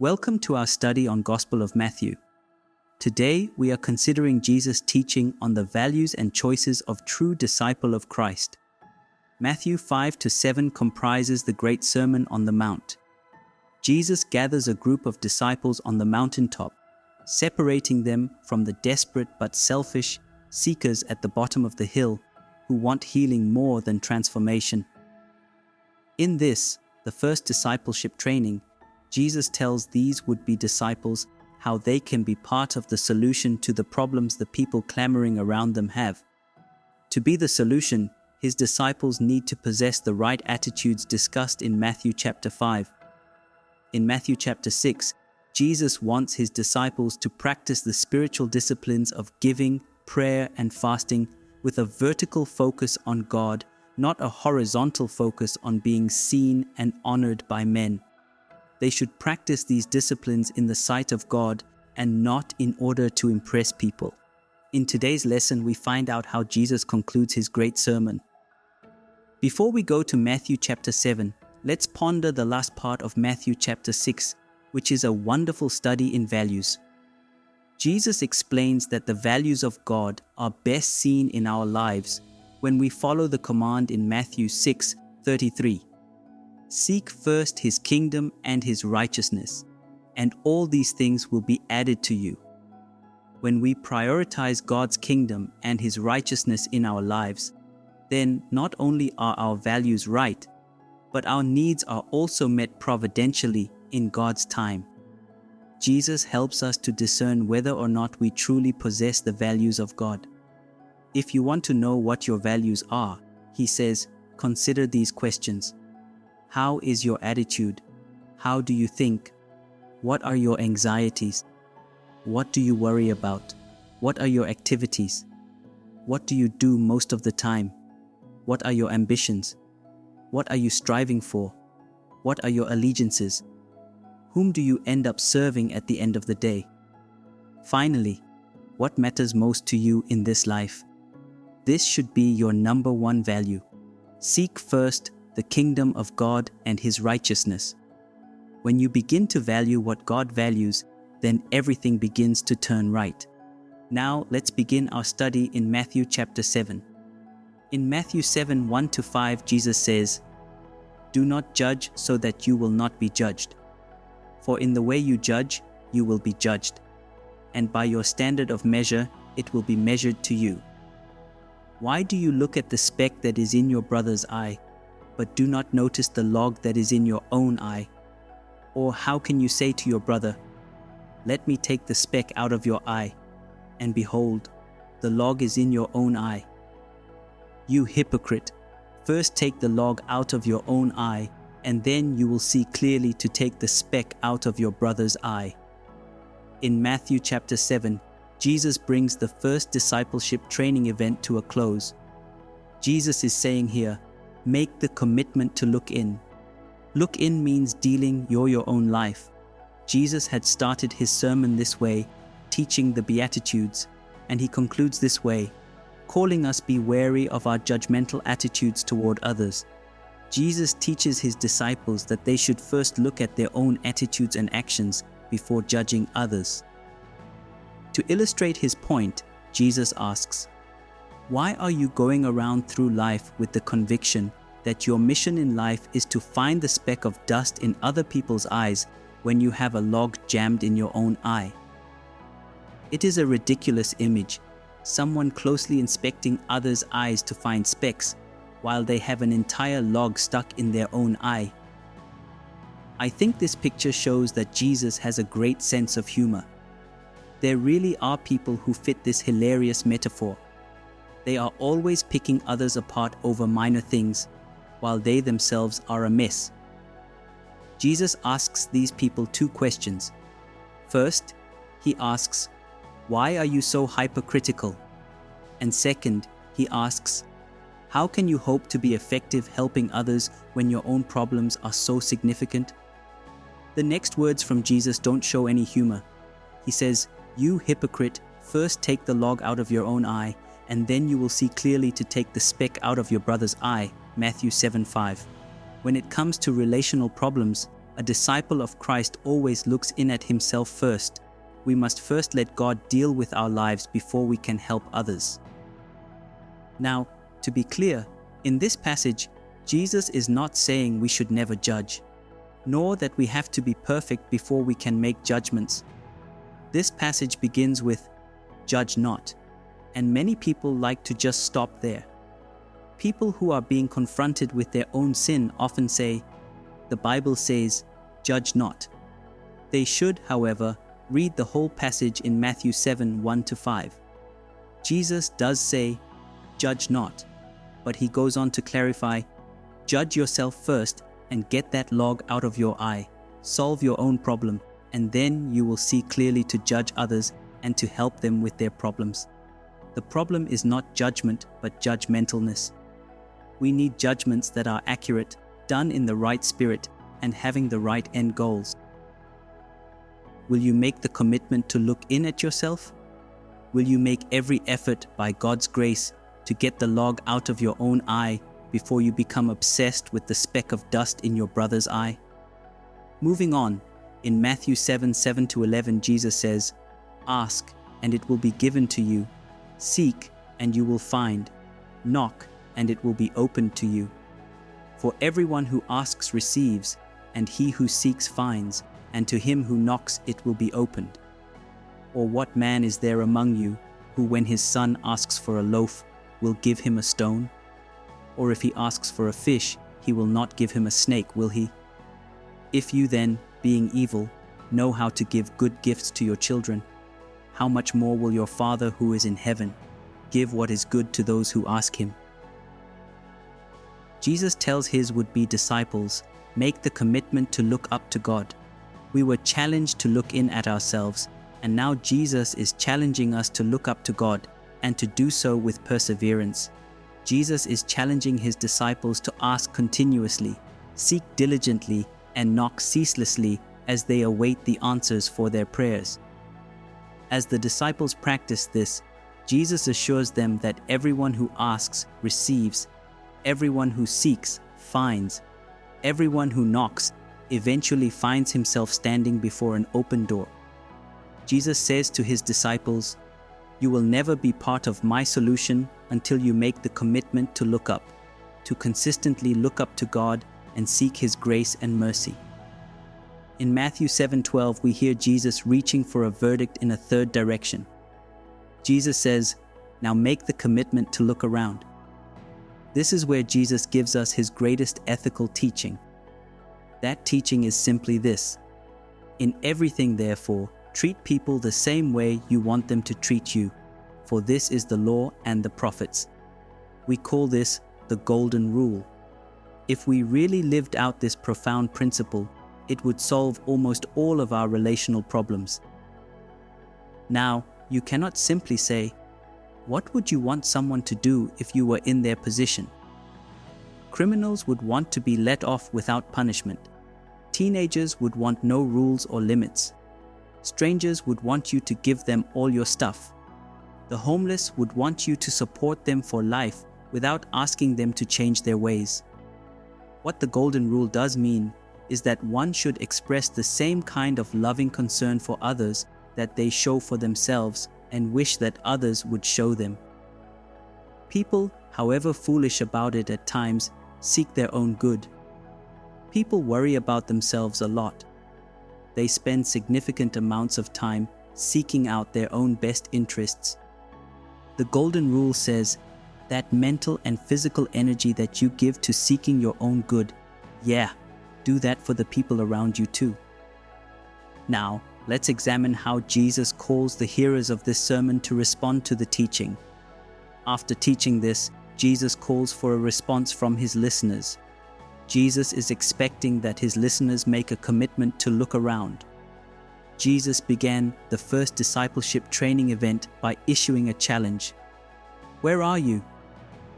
Welcome to our study on Gospel of Matthew. Today we are considering Jesus' teaching on the values and choices of true disciple of Christ. Matthew 5-7 comprises the Great Sermon on the Mount. Jesus gathers a group of disciples on the mountaintop, separating them from the desperate but selfish seekers at the bottom of the hill who want healing more than transformation. In this, the first discipleship training, Jesus tells these would-be disciples how they can be part of the solution to the problems the people clamoring around them have. To be the solution, his disciples need to possess the right attitudes discussed in Matthew chapter 5. In Matthew chapter 6, Jesus wants his disciples to practice the spiritual disciplines of giving, prayer, and fasting with a vertical focus on God, not a horizontal focus on being seen and honored by men. They should practice these disciplines in the sight of God and not in order to impress people. In today's lesson, we find out how Jesus concludes his great sermon. Before we go to Matthew chapter 7, let's ponder the last part of Matthew chapter 6, which is a wonderful study in values. Jesus explains that the values of God are best seen in our lives when we follow the command in Matthew 6:33. Seek first his kingdom and his righteousness, and all these things will be added to you. When we prioritize God's kingdom and his righteousness in our lives, then not only are our values right, but our needs are also met providentially in God's time. Jesus helps us to discern whether or not we truly possess the values of God. If you want to know what your values are, he says, consider these questions. How is your attitude? How do you think? What are your anxieties? What do you worry about? What are your activities? What do you do most of the time? What are your ambitions? What are you striving for? What are your allegiances? Whom do you end up serving at the end of the day? Finally, what matters most to you in this life? This should be your number one value. Seek first the kingdom of God and his righteousness. When you begin to value what God values, then everything begins to turn right. Now let's begin our study in Matthew chapter 7. In Matthew 7:1-5, Jesus says, "Do not judge so that you will not be judged. For in the way you judge, you will be judged, and by your standard of measure, it will be measured to you. Why do you look at the speck that is in your brother's eye, but do not notice the log that is in your own eye? Or how can you say to your brother, 'Let me take the speck out of your eye,' and behold, the log is in your own eye? You hypocrite, first take the log out of your own eye, and then you will see clearly to take the speck out of your brother's eye." In Matthew chapter 7, Jesus brings the first discipleship training event to a close. Jesus is saying here, make the commitment to look in. Look in means dealing your own life. Jesus had started his sermon this way, teaching the Beatitudes, and he concludes this way, calling us be wary of our judgmental attitudes toward others. Jesus teaches his disciples that they should first look at their own attitudes and actions before judging others. To illustrate his point, Jesus asks, why are you going around through life with the conviction that your mission in life is to find the speck of dust in other people's eyes when you have a log jammed in your own eye? It is a ridiculous image, someone closely inspecting others' eyes to find specks, while they have an entire log stuck in their own eye. I think this picture shows that Jesus has a great sense of humor. There really are people who fit this hilarious metaphor. They are always picking others apart over minor things, while they themselves are a mess. Jesus asks these people two questions. First, he asks, why are you so hypercritical? And second, he asks, how can you hope to be effective helping others when your own problems are so significant? The next words from Jesus don't show any humor. He says, you hypocrite, first take the log out of your own eye, and then you will see clearly to take the speck out of your brother's eye. Matthew 7:5. When it comes to relational problems, A disciple of Christ always looks in at himself first. We must first let God deal with our lives before we can help others. Now, to be clear, in this passage, Jesus is not saying we should never judge, nor that we have to be perfect before we can make judgments. This passage begins with, "Judge not," and many people like to just stop there. People who are being confronted with their own sin often say, "The Bible says, judge not." They should, however, read the whole passage in Matthew 7, 1-5. Jesus does say, "Judge not," but he goes on to clarify, "Judge yourself first and get that log out of your eye. Solve your own problem, and then you will see clearly to judge others and to help them with their problems." The problem is not judgment, but judgmentalness. We need judgments that are accurate, done in the right spirit, and having the right end goals. Will you make the commitment to look in at yourself? Will you make every effort by God's grace to get the log out of your own eye before you become obsessed with the speck of dust in your brother's eye? Moving on, in Matthew 7, 7-11, Jesus says, "Ask, and it will be given to you. Seek, and you will find. Knock, and it will be opened to you. For everyone who asks receives, and he who seeks finds, and to him who knocks it will be opened. Or what man is there among you, who when his son asks for a loaf, will give him a stone? Or if he asks for a fish, he will not give him a snake, will he? If you then, being evil, know how to give good gifts to your children, how much more will your Father who is in heaven give what is good to those who ask him?" Jesus tells his would-be disciples, make the commitment to look up to God. We were challenged to look in at ourselves, and now Jesus is challenging us to look up to God and to do so with perseverance. Jesus is challenging his disciples to ask continuously, seek diligently, and knock ceaselessly as they await the answers for their prayers. As the disciples practice this, Jesus assures them that everyone who asks receives, everyone who seeks finds, everyone who knocks eventually finds himself standing before an open door. Jesus says to his disciples, "You will never be part of my solution until you make the commitment to look up, to consistently look up to God and seek his grace and mercy." In Matthew 7:12, we hear Jesus reaching for a verdict in a third direction. Jesus says, "Now make the commitment to look around." This is where Jesus gives us his greatest ethical teaching. That teaching is simply this: in everything, therefore, treat people the same way you want them to treat you, for this is the law and the prophets. We call this the Golden Rule. If we really lived out this profound principle, it would solve almost all of our relational problems. Now, you cannot simply say, "What would you want someone to do if you were in their position?" Criminals would want to be let off without punishment. Teenagers would want no rules or limits. Strangers would want you to give them all your stuff. The homeless would want you to support them for life without asking them to change their ways. What the Golden Rule does mean is that one should express the same kind of loving concern for others that they show for themselves and wish that others would show them. People, however foolish about it at times, seek their own good. People worry about themselves a lot. They spend significant amounts of time seeking out their own best interests. The Golden Rule says that mental and physical energy that you give to seeking your own good, do that for the people around you too. Now, let's examine how Jesus calls the hearers of this sermon to respond to the teaching. After teaching this, Jesus calls for a response from his listeners. Jesus is expecting that his listeners make a commitment to look around. Jesus began the first discipleship training event by issuing a challenge. Where are you?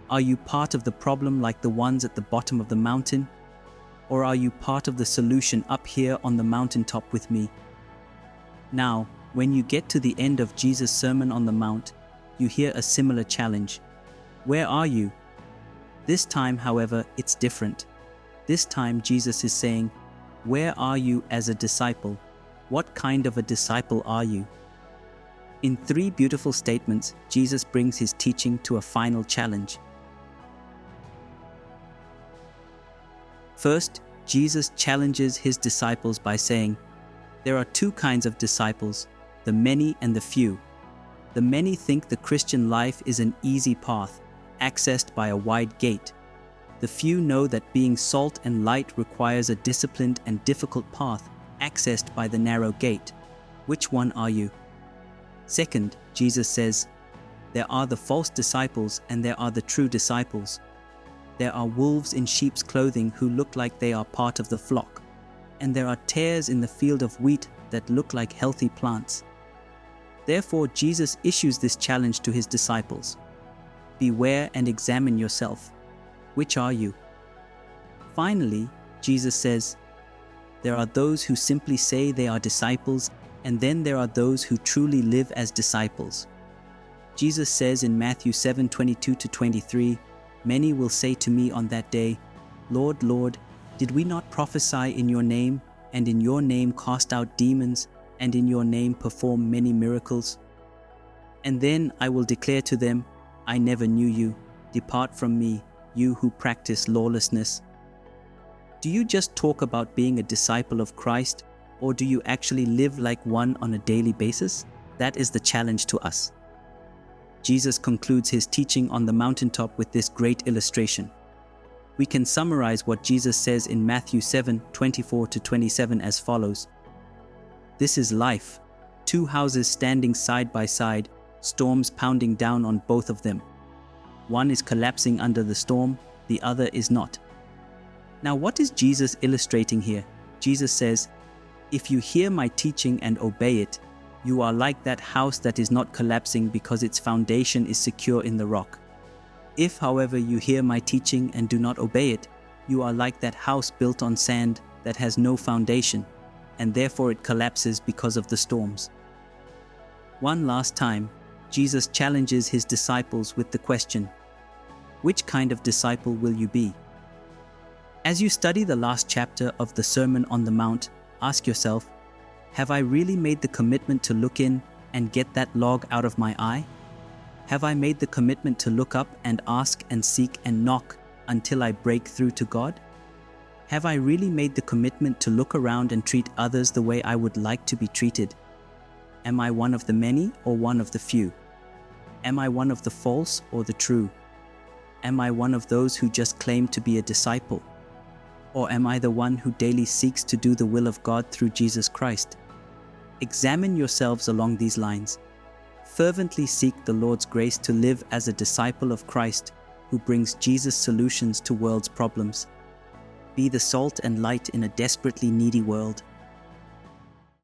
Are you part of the problem like the ones at the bottom of the mountain? Or are you part of the solution up here on the mountaintop with me? Now, when you get to the end of Jesus' Sermon on the Mount, you hear a similar challenge. Where are you? This time, however, it's different. This time, Jesus is saying, Where are you as a disciple? What kind of a disciple are you? In 3 beautiful statements, Jesus brings his teaching to a final challenge. First, Jesus challenges his disciples by saying, there are 2 kinds of disciples, the many and the few. The many think the Christian life is an easy path, accessed by a wide gate. The few know that being salt and light requires a disciplined and difficult path, accessed by the narrow gate. Which one are you? Second, Jesus says, there are the false disciples and there are the true disciples. There are wolves in sheep's clothing who look like they are part of the flock, and there are tares in the field of wheat that look like healthy plants. Therefore, Jesus issues this challenge to his disciples. Beware and examine yourself. Which are you? Finally, Jesus says, there are those who simply say they are disciples, and then there are those who truly live as disciples. Jesus says in Matthew 7:22-23, many will say to me on that day, Lord, Lord, did we not prophesy in your name, and in your name cast out demons, and in your name perform many miracles? And then I will declare to them, I never knew you. Depart from me, you who practice lawlessness. Do you just talk about being a disciple of Christ, or do you actually live like one on a daily basis? That is the challenge to us. Jesus concludes his teaching on the mountaintop with this great illustration. We can summarize what Jesus says in Matthew 7:24-27 as follows. This is life, 2 houses standing side by side, storms pounding down on both of them. One is collapsing under the storm, the other is not. Now, what is Jesus illustrating here? Jesus says, if you hear my teaching and obey it, you are like that house that is not collapsing because its foundation is secure in the rock. If, however, you hear my teaching and do not obey it, you are like that house built on sand that has no foundation, and therefore it collapses because of the storms. One last time, Jesus challenges his disciples with the question, which kind of disciple will you be? As you study the last chapter of the Sermon on the Mount, ask yourself, have I really made the commitment to look in and get that log out of my eye? Have I made the commitment to look up and ask and seek and knock until I break through to God? Have I really made the commitment to look around and treat others the way I would like to be treated? Am I one of the many or one of the few? Am I one of the false or the true? Am I one of those who just claim to be a disciple? Or am I the one who daily seeks to do the will of God through Jesus Christ? Examine yourselves along these lines. Fervently seek the Lord's grace to live as a disciple of Christ who brings Jesus' solutions to world's problems. Be the salt and light in a desperately needy world.